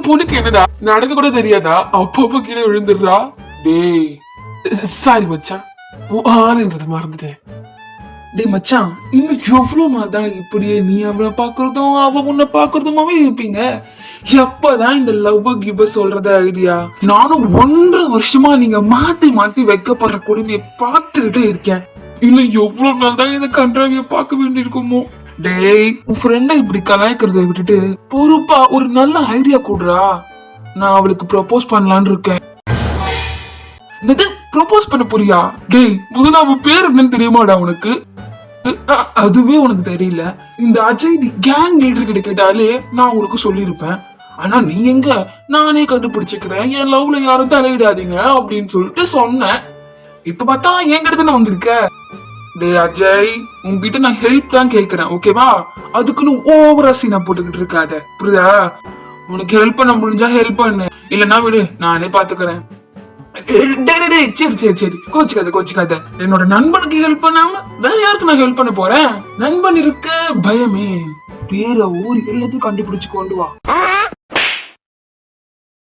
பொண்ணுக்கு என்னடா நடக்க கூட தெரியாதா? அப்பப்போ கீழே விழுந்துடுறா. டேய் சாரி மச்சான், ஆறுன்றது மறந்துட்டேன். டேய் மச்சான், இன்னும் எவ்வளவு நாள் தான் இப்படியே நீ அவளை பாக்குறதும் அவ உன்னை பாக்குறதுமாவே இருப்பீங்க? எப்பதான் இந்த லவ் கிவ் சொல்றத ஐடியா? நானும் 1.5 வருஷமா நீங்க மாத்தி மாத்தி வைக்கப்படுற கொடுமையை பார்த்துக்கிட்டே இருக்கேன். இன்னும் எவ்வளவு நாள் தான் இந்த கன்றாவிய பார்க்க வேண்டியிருக்குமோ? டேய், உன் ஃப்ரெண்டை இப்படி கலாய்க்கிறத விட்டுட்டு பொறுப்பா ஒரு நல்ல ஐடியா கூடுறா. நான் அவளுக்கு ப்ரப்போஸ் பண்ணலான்னு இருக்கேன். என்னது ப்ரப்போஸ் பண்ண போறியா? டேய், முதல்ல அவன் பேர் என்னன்னு தெரியுமாடா உனக்கு? அதுவே உனக்கு தெரியல. இந்த அஜய் கேங் லீடர் கிட்ட கேட்டாலே நான் உனக்கு சொல்லியிருப்பேன். ஆனா நீ எங்க, நானே கண்டுபிடிச்சுக்கிறேன், என் லவ்ல யாரும் தலையிடாதீங்க அப்படின்னு சொல்லிட்டு சொன்னேன். இப்ப பார்த்தா என் கிட்ட தானே வந்திருக்க. டே அஜய், உங்ககிட்ட நான் ஹெல்ப் தான் கேக்குறேன், ஓகேவா? அதுக்குன்னு ஓவரா சீனா போட்டுக்கிட்டு இருக்காத, புரியுதா? உனக்கு ஹெல்ப் பண்ண முடிஞ்சா ஹெல்ப் பண்ணு, இல்லன்னா விடு, நானே பாத்துக்கிறேன். சரி சரி சரி, கோச்சிக்காத. என்னோட நண்பனுக்கு ஹெல்ப் பண்ணாம வேற யாருக்கு நான் ஹெல்ப் பண்ண போறேன்? நண்பன் இருக்க பயமே. பேர ஊர் எல்லாத்தையும் கண்டுபிடிச்சு கொண்டு வா.